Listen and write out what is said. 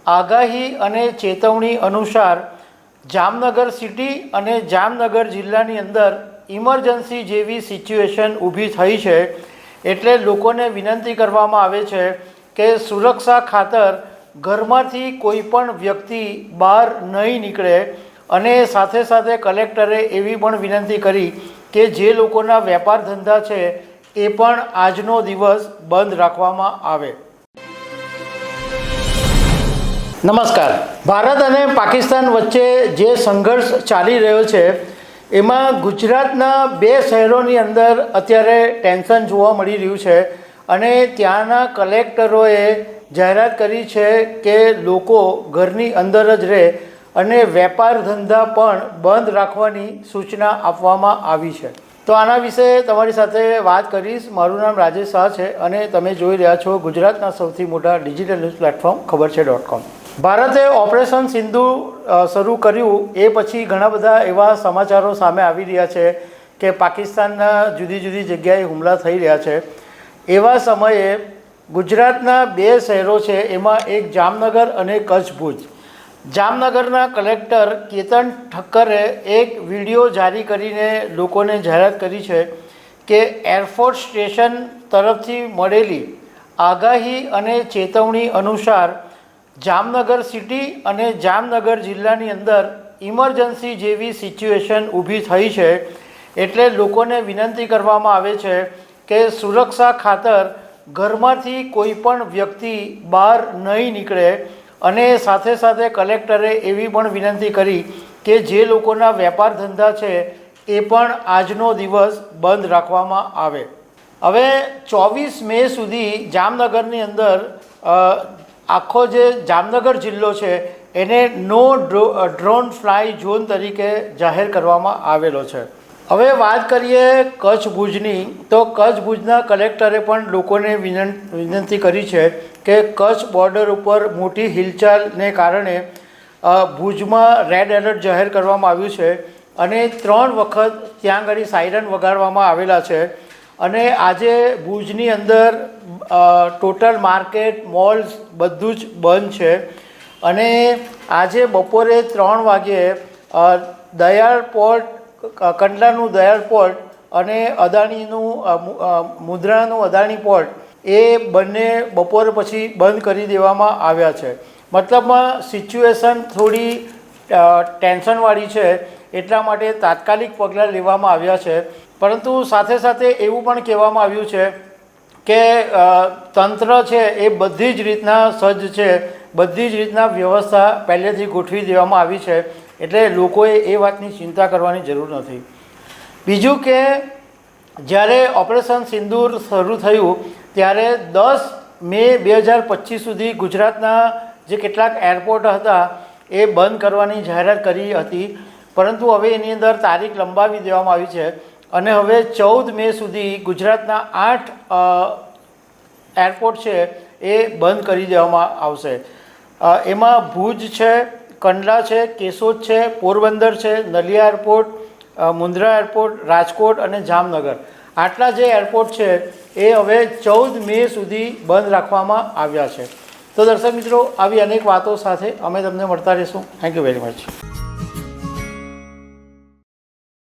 આગાહી અને ચેતવણી અનુસાર જામનગર સિટી અને જામનગર જિલ્લાની અંદર ઇમરજન્સી જેવી સિચ્યુએશન ઊભી થઈ છે। એટલે લોકોને વિનંતી કરવામાં આવે છે કે સુરક્ષા ખાતર ઘરમાંથી કોઈ પણ વ્યક્તિ બહાર નહીં નીકળે અને સાથે સાથે કલેક્ટરે એવી પણ વિનંતી કરી કે જે લોકોના વેપાર ધંધા છે એ પણ આજનો દિવસ બંધ રાખવામાં આવે। નમસ્કાર। ભારત અને પાકિસ્તાન વચ્ચે જે સંઘર્ષ ચાલી રહ્યો છે એમાં ગુજરાતના બે શહેરોની અંદર અત્યારે ટેન્શન જોવા મળી રહ્યું છે અને ત્યાંના કલેક્ટરોએ જાહેરાત કરી છે કે લોકો ઘરની અંદર જ રહે અને વેપાર ધંધા પણ બંધ રાખવાની સૂચના આપવામાં આવી છે। તો આના વિશે તમારી સાથે વાત કરીશ। મારું નામ રાજેશ શાહ છે અને તમે જોઈ રહ્યા છો ગુજરાતના સૌથી મોટા ડિજિટલ ન્યૂઝ પ્લેટફોર્મ ખબર છે.com। ભારતે ઓપરેશન સિંદૂર શરૂ કર્યું એ પછી ઘણા બધા એવા સમાચારો સામે આવી રહ્યા છે કે પાકિસ્તાનના જુદી જુદી જગ્યાએ હુમલા થઈ રહ્યા છે। એવા સમયે ગુજરાતના બે શહેરો છે, એમાં એક જામનગર અને કચ્છ ભુજ। જામનગરના કલેક્ટર કેતન ઠક્કરે એક વિડીયો જારી કરીને લોકોને જાહેરાત કરી છે કે એરફોર્સ સ્ટેશન તરફથી મળેલી આગાહી અને ચેતવણી અનુસાર જામનગર સિટી અને જામનગર જિલ્લાની અંદર ઇમરજન્સી જેવી સિચ્યુએશન ઊભી થઈ છે। એટલે લોકોને વિનંતી કરવામાં આવે છે કે સુરક્ષા ખાતર ઘરમાંથી કોઈ પણ વ્યક્તિ બહાર નહીં નીકળે અને સાથે સાથે કલેક્ટરે એવી પણ વિનંતી કરી કે જે લોકોના વેપાર ધંધા છે એ પણ આજનો દિવસ બંધ રાખવામાં આવે। હવે 24 મે સુધી જામનગરની અંદર આખો જે જામનગર જિલ્લો છે એને નો ડ્રોન ફ્લાય ઝોન તરીકે જાહેર કરવામાં આવેલો છે। હવે વાત કરીએ કચ્છ ભુજની, તો કચ્છ ભુજના કલેક્ટરે પણ લોકોને વિનંતી કરી છે કે કચ્છ બોર્ડર ઉપર મોટી હિલચાલને કારણે ભુજમાં રેડ એલર્ટ જાહેર કરવામાં આવ્યું છે અને 3 વખત ત્યાં આગળ સાયરન વગાડવામાં આવેલા છે અને આજે ભુજની અંદર ટોટલ માર્કેટ, મોલ્સ બધું જ બંધ છે અને આજે બપોરે 3 વાગ્યે દયાળ પોર્ટ, કંડલાનું દયાળ પોર્ટ અને અદાણીનું મુન્દ્રાનું અદાણી પોર્ટ એ બંને બપોર પછી બંધ કરી દેવામાં આવ્યા છે। મતલબમાં સિચ્યુએશન થોડી ટેન્શનવાળી છે, એટલા માટે તાત્કાલિક પગલાં લેવામાં આવ્યા છે। પરંતુ સાથે સાથે એવું પણ કહેવામાં આવ્યું છે કે તંત્ર છે એ બધી જ રીતના સજ્જ છે, બધી જ રીતના વ્યવસ્થા પહેલેથી ગોઠવી દેવામાં આવી છે। એટલે લોકોએ એ વાતની ચિંતા કરવાની જરૂર નથી। બીજું કે જ્યારે ઓપરેશન સિંદૂર શરૂ થયું ત્યારે 10 મે 2025 સુધી ગુજરાતના જે કેટલાક એરપોર્ટ હતા એ બંધ કરવાની જાહેરાત કરી હતી, પરંતુ હવે એની અંદર તારીખ લંબાવી દેવામાં આવી છે અને હવે 14 મે સુધી ગુજરાતના 8 એરપોર્ટ છે એ બંધ કરી દેવામાં આવશે। એમાં ભુજ છે, કંડલા છે, કેશોદ છે, પોરબંદર છે, નલિયા એરપોર્ટ, મુન્દ્રા એરપોર્ટ, રાજકોટ અને જામનગર, આટલા જે એરપોર્ટ છે એ હવે 14 મે સુધી બંધ રાખવામાં આવ્યા છે। તો દર્શક મિત્રો, આવી અનેક વાતો સાથે અમે તમને મળતા રહીશું। Thank you very much.